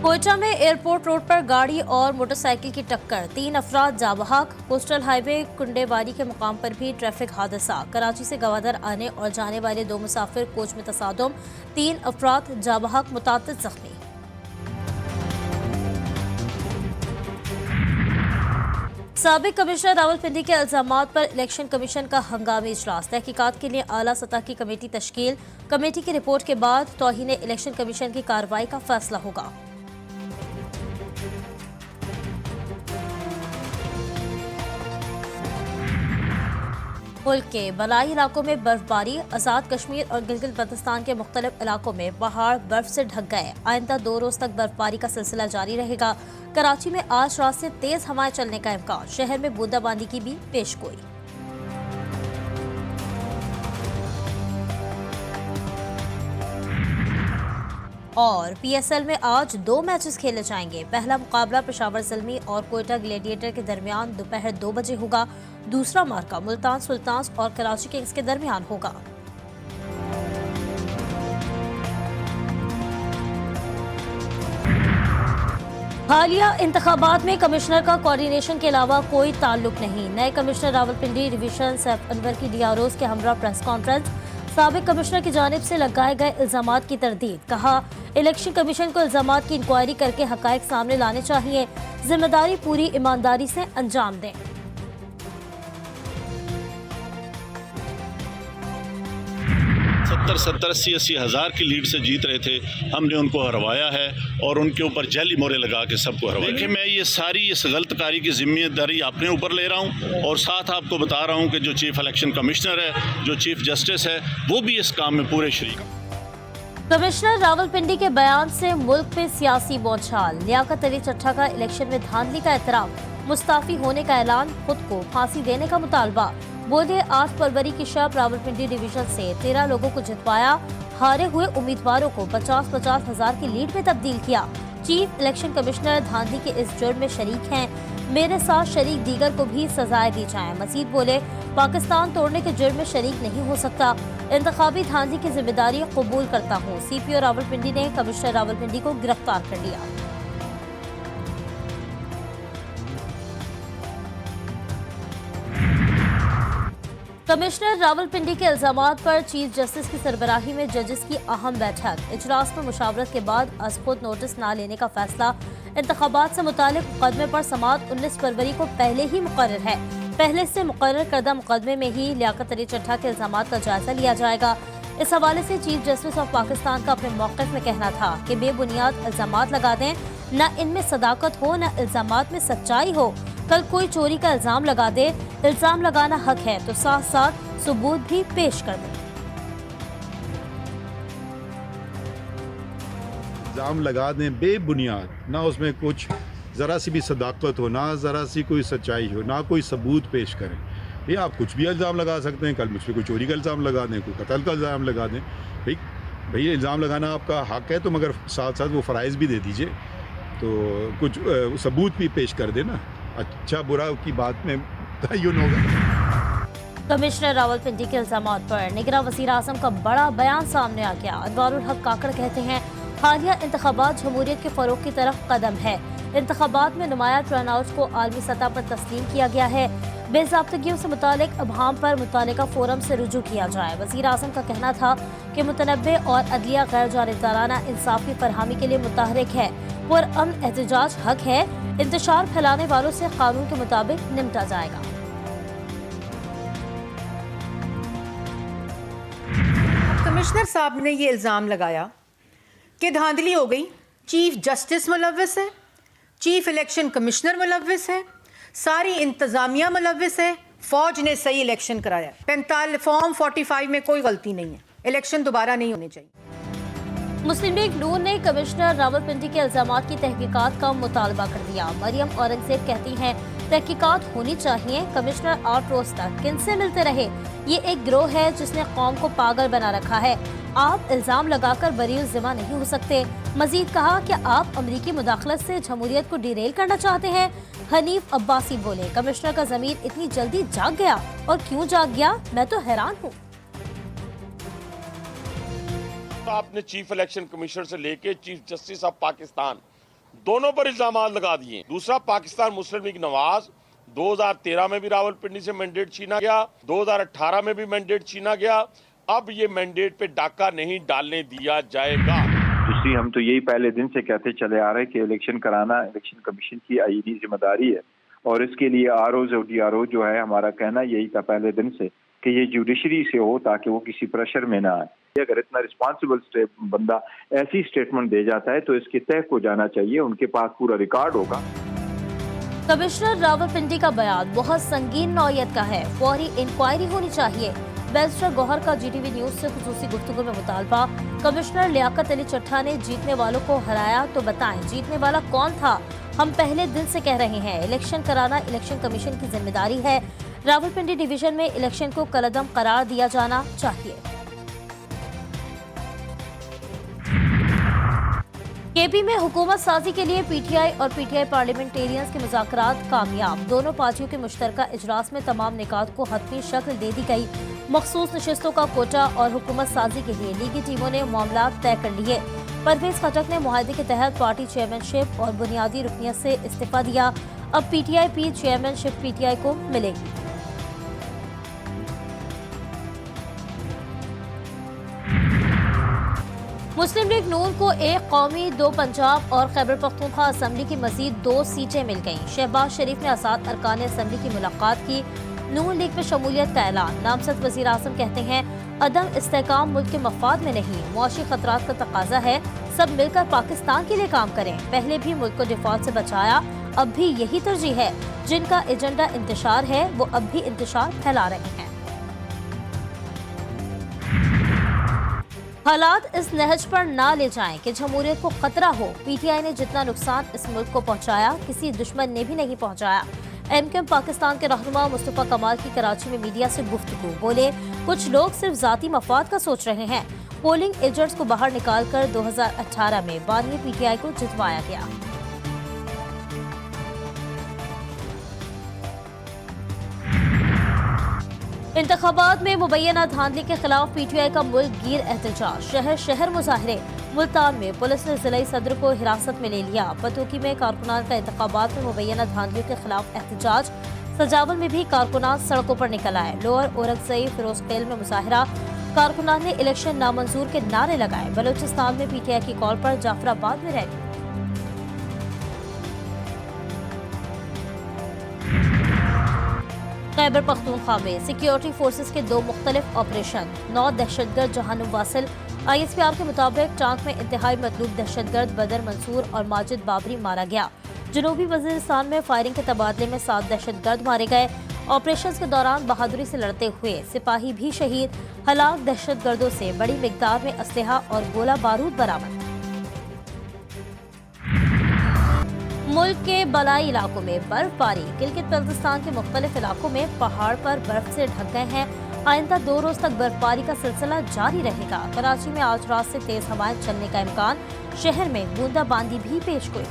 कोयटा में airport road पर गाड़ी और मोटरसाइकिल की टक्कर, 3 अफराद जाँ बहक। कोस्टल हाईवे कुंडेवारी के मुकाम पर भी ट्रैफिक हादसा, कराची से गवादर आने और जाने वाले 2 मुसाफिर कोच में तसादुम, 3 अफराद जाँ बहक, मुताद्दिद जख्मी। साबिक कमिश्नर रावलपिंडी के इल्जामात पर इलेक्शन कमीशन का हंगामी इजलास, तहकीकात के लिए आला सतह की कमेटी तश्कील। कमेटी की रिपोर्ट के बाद तौहीन इलेक्शन कमीशन की कार्रवाई का फैसला होगा। मुल्क के बलाई इलाकों में बर्फबारी, आजाद कश्मीर और गिलगित बल्तिस्तान के मुख्तलिफ इलाकों में पहाड़ बर्फ से ढक गए। आइंदा 2 रोज तक बर्फबारी का सिलसिला जारी रहेगा। कराची में आज रात से तेज हवाएं चलने का इम्कान, शहर में बूंदाबांदी की भी पेशगोई। और पीएसएल में आज 2 मैचेस खेले जाएंगे। पहला मुकाबला पेशावर ज़ल्मी और कोयटा ग्लेडिएटर के दरमियान दोपहर 2 बजे होगा। दूसरा मार्का मुल्तान सुल्तान्स और कराची किंग्स के दरमियान होगा। हालिया इंतखाबात में कमिश्नर का कोऑर्डिनेशन के अलावा कोई ताल्लुक नहीं। नए कमिश्नर रावलपिंडी डिवीजन सैफ अनवर की डीआरओज के हमरा प्रेस कॉन्फ्रेंस, साबिक कमिश्नर की जानिब से लगाए गए इल्जामात की तरदीद। कहा, इलेक्शन कमीशन को इल्जामात की इंक्वायरी करके हकायक सामने लाने चाहिए, जिम्मेदारी पूरी ईमानदारी से अंजाम दें। 70-80 हज़ार की लीड से जीत रहे थे, हमने उनको हरवाया है और उनके ऊपर जैली मोहरे लगा के सबको हरवाया। देखिए, मैं ये सारी इस गलतकारी की जिम्मेदारी अपने ऊपर ले रहा हूँ और साथ आपको बता रहा हूँ कि जो चीफ इलेक्शन कमिश्नर है, जो चीफ जस्टिस है, वो भी इस काम में पूरे शरीक हैं। कमिश्नर रावलपिंडी के बयान से मुल्क में सियासी बौछार, लियाकत अली चट्टा का इलेक्शन में धांधली का एतराफ, मुस्ताफी होने का ऐलान, खुद को फांसी देने का मुतालबा। बोले 8 फरवरी की शब रावलपिंडी डिवीजन से 13 लोगों को जितवाया, हारे हुए उम्मीदवारों को 50-50 हजार की लीड में तब्दील किया। चीफ इलेक्शन कमिश्नर धांधली के इस जुर्म में शरीक हैं, मेरे साथ शरीक दीगर को भी सजाएं दी जाएं। मजीद बोले, पाकिस्तान तोड़ने के जुर्म में शरीक नहीं हो सकता, इंतखाबी धांधली की जिम्मेदारी कबूल करता हूँ। सीपीओ रावलपिंडी ने कमिश्नर रावलपिंडी को गिरफ्तार कर लिया। कमिश्नर रावलपिंडी के इल्जामात पर चीफ जस्टिस की सरबराही में जजेस की अहम बैठक, इजलास में मुशावरत के बाद अज खुद नोटिस न लेने का फैसला। इंतखाबात से मुतालिक मुकदमे पर समाअत 19 फरवरी को पहले ही मुकर्रर है। पहले से मुकर्रर करदा मुकदमे में ही लियाकत अली चट्टा के इल्जामात का जायजा लिया जाएगा। इस हवाले से चीफ जस्टिस ऑफ पाकिस्तान का अपने मौक़िफ़ में कहना था कि बेबुनियाद इल्जामात लगा दें, न इनमें सदाकत हो न इल्जामात में सच्चाई हो। कल कोई चोरी का इल्जाम लगा दे, इल्जाम लगाना हक है तो साथ साथ सबूत भी पेश कर दे। इल्जाम लगा दें बेबुनियाद, ना उसमें कुछ ज़रा सी भी सदाकत हो, ना ज़रा सी कोई सच्चाई हो, ना कोई सबूत पेश करें। ये आप कुछ भी इल्ज़ाम लगा सकते हैं। कल मुझ पर कोई चोरी का इल्ज़ाम लगा दें, कोई कत्ल का इल्ज़ाम लगा दें। भाई इल्ज़ाम लगाना आपका हक है, तो मगर साथ साथ वो फ़राइज़ भी दे दीजिए, तो कुछ सबूत भी पेश कर देना। अच्छा बुरा की बात में तयन होगा। कमिश्नर रावलपिंडी के इल्जामात पर निगरान वज़ीर आज़म का बड़ा बयान सामने आ गया। अनवारुल हक काकड़ कहते हैं, हालिया इंतखाबात जमहूरियत के फ़रोग की तरफ कदम है। इंतखाबात में नुमाया टर्नआउट को आलमी सतह पर तस्लीम किया गया है। बेज़ाब्तगियों से मुतालिक अबहाम पर मुतालिका फोरम से रुजू किया जाए। वज़ीर आज़म का कहना था कि मुतनब्बे और अदलिया गैर जानिबदाराना इंसाफ की फरहमी के लिए मुतहरिक है। पुरअमन एहतजाज हक है, इंतशार फैलाने वालों से कानून के मुताबिक निपटा जाएगा। कमिश्नर साहब ने ये इल्ज़ाम लगाया कि धांधली हो गई, चीफ जस्टिस मुलव्विस है, चीफ इलेक्शन कमिश्नर मुलव्विस है, सारी इंतज़ामिया मुलव्विस है, फौज ने सही इलेक्शन कराया। 45 फॉर्म 45 में कोई गलती नहीं है, इलेक्शन दोबारा नहीं होने चाहिए। मुस्लिम लीग नून ने कमिश्नर रावलपिंडी के इल्जामात की तहकीकात का मुतालबा कर दिया। मरियम औरंगजेब कहती हैं, तहकीकात होनी चाहिए, कमिश्नर 8 रोज तक किनसे मिलते रहे। ये एक गिरोह है जिसने कौम को पागल बना रखा है। आप इल्जाम लगाकर बरी ज़िम्मा नहीं हो सकते। मजीद कहा कि आप अमरीकी मुदाखलत से जमहूरियत को डिरेल करना चाहते हैं। हनीफ अब्बासी बोले, कमिश्नर का ज़मीर इतनी जल्दी जाग गया, और क्यों जाग गया, मैं तो हैरान हूँ। आपने चीफ इलेक्शन कमिश्नर से लेके चीफ जस्टिस ऑफ पाकिस्तान दोनों पर इल्जाम लगा दिए। दूसरा, पाकिस्तान मुस्लिम लीग नवाज 2013 में भी रावलपिंडी से मैंडेट छीना गया, 2018 में भी मैंडेट छीना गया। अब ये मैंडेट पे डाका नहीं डालने दिया जाएगा। दूसरी, हम तो यही पहले दिन से कहते चले आ रहे हैं कि इलेक्शन कराना इलेक्शन कमीशन की आईनी जिम्मेदारी है और इसके लिए आरओज और डीआरओ जो है, हमारा कहना यही था पहले दिन से कि ये जुडिशरी से हो ताकि वो किसी प्रेशर में ना आए। अगर इतना रिस्पॉन्सिबल बंदा ऐसी स्टेटमेंट दे जाता है तो इसके तय को जाना चाहिए, उनके पास पूरा रिकॉर्ड होगा। कमिश्नर रावलपिंडी का बयान बहुत संगीन नौयत का है, फौरी इंक्वायरी होनी चाहिए। बैरिस्टर गौहर का जीटीवी न्यूज से खुसूसी गुफ्तगू में मुतालबा। कमिश्नर लियाकत अली चट्ठा ने जीतने वालों को हराया तो बताएं जीतने वाला कौन था। हम पहले दिन से कह रहे हैं इलेक्शन कराना इलेक्शन कमीशन की जिम्मेदारी है। रावलपिंडी डिवीजन में इलेक्शन को कलअदम करार दिया जाना चाहिए। केपी में हुकूमत साजी के लिए पीटीआई और पीटीआई पार्लियामेंटेरियंस के मुज़ाकरात कामयाब। दोनों पार्टियों के मुश्तरका इजलास में तमाम निकात को हतमी शक्ल दे दी गई। मखसूस नशिस्तों का कोटा और हुकूमत साजी के लिए लीगी टीमों ने मामला तय कर लिए। परवेज खटक ने मुआहदे के तहत पार्टी चेयरमैनशिप और बुनियादी रुकनियत से इस्तीफा दिया। अब पीटीआई पी चेयरमैनशिप पीटीआई को मिलेगी। मुस्लिम लीग नून को एक कौमी, 2 पंजाब और खैबर पख्तूनख्वा असम्बली की मजीद 2 सीटें मिल गईं। शहबाज शरीफ ने आसाद अरकान असम्बली की मुलाकात की। नून लीग में शमूलियत का ऐलान। नामजद वज़ीर आज़म कहते हैं अदम इस्तेहकाम मुल्क के मफाद में नहीं, मुआशी खतरात का तकाजा है। सब मिलकर पाकिस्तान के लिए काम करें। पहले भी मुल्क को डिफॉल्ट से बचाया, अब भी यही तरजीह है। जिनका एजेंडा इंतशार है वो अब भी इंतशार फैला रहे हैं। हालात इस नहज पर ना ले जाएं कि जमहूरियत को खतरा हो। पीटीआई ने जितना नुकसान इस मुल्क को पहुंचाया किसी दुश्मन ने भी नहीं पहुंचाया। एमकेएम पाकिस्तान के रहनुमा मुस्तफा कमाल की कराची में मीडिया से गुफ्तगू। बोले कुछ लोग सिर्फ जाती मफाद का सोच रहे हैं। पोलिंग एजेंट्स को बाहर निकालकर 2018 में बानी पीटीआई को जितवाया गया। इंतखाबात में मुबैना धांधली के खिलाफ पीटीआई का मुल्क गिर एहतजाज। शहर शहर मुजाहरे। मुल्तान में पुलिस ने जिला सदर को हिरासत में ले लिया। पतोकी में कारकुनान का इंतखाबात में मुबैना धांधलियों के खिलाफ एहतजाज। सजावल में भी कारकुनान सड़कों पर निकल आए। लोअर औरंगज़ई फिरोज खेल में मुजाहरा। कारकुनान ने इलेक्शन नामंजूर के नारे लगाए। बलूचिस्तान में पीटीआई की कॉल पर जाफराबाद में रैली। खैबर पख्तूनख्वा में सिक्योरिटी फोर्सेस के 2 मुख्तलिफ ऑपरेशन। 9 दहशतगर्द जहानुम वासिल। ISPR के मुताबिक टांक में इंतहाई मतलूब दहशतगर्द बदर मंसूर और माजिद बाबरी मारा गया। जनूबी वजीरिस्तान में फायरिंग के तबादले में 7 दहशतगर्द मारे गए। ऑपरेशन के दौरान बहादुरी से लड़ते हुए सिपाही भी शहीद। हलाक दहशतगर्दों से बड़ी मिकदार में असलहा और गोला बारूद बरामद। मुल्क के बलाई इलाकों में बर्फबारी। गिलगित बल्तिस्तान के मुख्तलिफ इलाकों में पहाड़ पर बर्फ से ढक गए हैं। आइंदा 2 रोज तक बर्फबारी का सिलसिला जारी रहेगा। कराची में आज रात से तेज हवाएं चलने का इम्कान। शहर में बूंदाबांदी भी पेश हुई।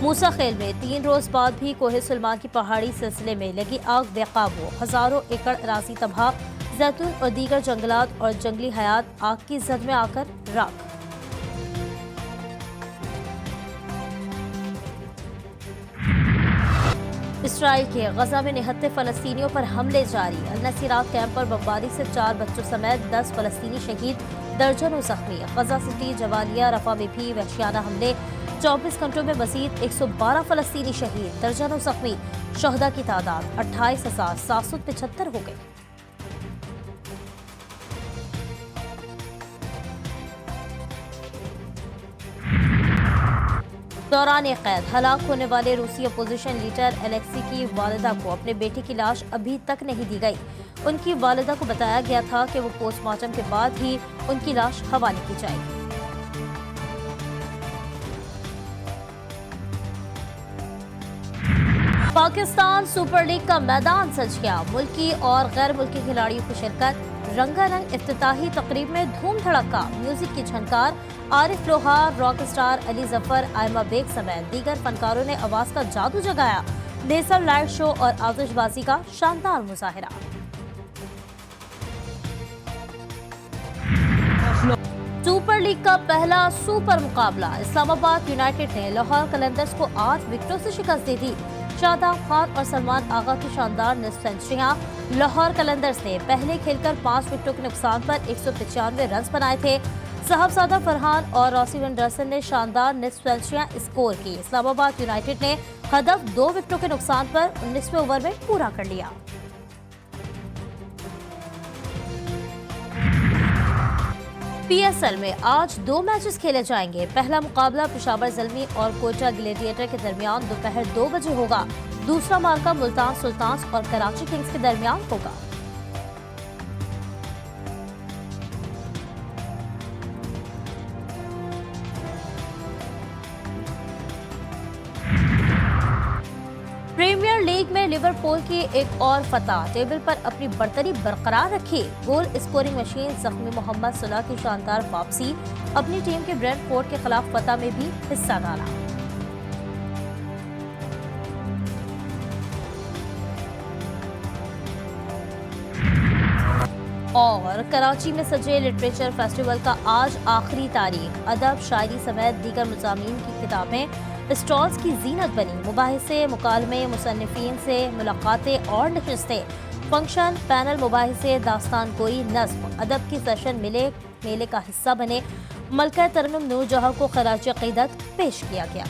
मूसा खेल में 3 रोज बाद भी कोहे सुलमान की पहाड़ी सिलसिले में लगी आग बेकाबू। हजारों एकड़ अराजी तबाह। जैतून और दीगर जंगलात और जंगली हयात आग की जद में आकर राख। इसराइल के गजा में निहत्ते फलस्तीनियों पर हमले जारी। अल-नसीरात कैंप पर बमबारी से 4 बच्चों समेत 10 फलस्तीनी शहीद, दर्जनों जख्मी। गजा सिटी, जवालिया, रफा में भी वहशियाना हमले। 24 घंटों में मजीद 112 फलस्तीनी शहीद, दर्जनों जख्मी। शहदा की तादाद 28,775 हो गई। दौरान कैद हलाक होने वाले रूसी अपोजिशन लीडर एलेक्सी की वालिदा को अपने बेटे की लाश अभी तक नहीं दी गई। उनकी वालिदा को बताया गया था कि वो पोस्टमार्टम के बाद ही उनकी लाश हवाले की जाएगी। पाकिस्तान सुपर लीग का मैदान सज गया। मुल्की और गैर मुल्की खिलाड़ियों की शिरकत। रंगारंग इफ्तिताही तकरीब में धूम धड़का। म्यूजिक की झनकार। आरिफ लोहार, रॉक स्टार अली जफर, आयमा बेग समेत दीगर फनकारों ने आवाज का जादू जगाया। लेजर लाइट शो और आतिशबाजी का शानदार मुजाहिरा। सुपर लीग का पहला सुपर मुकाबला। इस्लामाबाद यूनाइटेड ने लाहौर कलंदर्स को 8 विकेटों से शिकस्त दी थी। शादाब खान और सलमान आगा की शानदार निस्फ सेंचुरियां। लाहौर कलंदर्स ने पहले खेलकर 5 विकेटों के नुकसान पर 195 रन बनाए थे। साहबजादा फरहान और रॉसी एंडरसन ने शानदार निस्फ सेंचुरियां स्कोर की। इस्लामाबाद यूनाइटेड ने हदफ 2 विकेटों के नुकसान पर 19वें ओवर में पूरा कर लिया। PSL में आज 2 मैचेस खेले जाएंगे। पहला मुकाबला पेशावर ज़ल्मी और कोयटा ग्लेडिएटर के दरमियान दोपहर 2 बजे होगा। दूसरा मार्का मुल्तान सुल्तान्स और कराची किंग्स के दरमियान होगा। प्रीमियर लीग में लिवरपूल की एक और फतह, टेबल पर अपनी बरतरी बरकरार रखी। गोल स्कोरिंग मशीन जख्मी मोहम्मद सलाह की शानदार वापसी, अपनी टीम के ब्रेंटफोर्ड के खिलाफ फतह में भी हिस्सा डाला। और कराची में सजे लिटरेचर फेस्टिवल का आज आखिरी तारीख। अदब, शायरी समेत दीगर मज़ामीन की किताबें स्टॉल्स की जीनत बनी। मुबाहिसे, मुकालमे, मुसन्निफीन से मुलाकातें और नशिस्तें, फंक्शन, पैनल, मुबाहिसे, दास्तान गोई, नज़्म, अदब की सेशन मेले का हिस्सा बने। मलका तरन्नुम नूर जहां को खराज अक़ीदत पेश किया गया।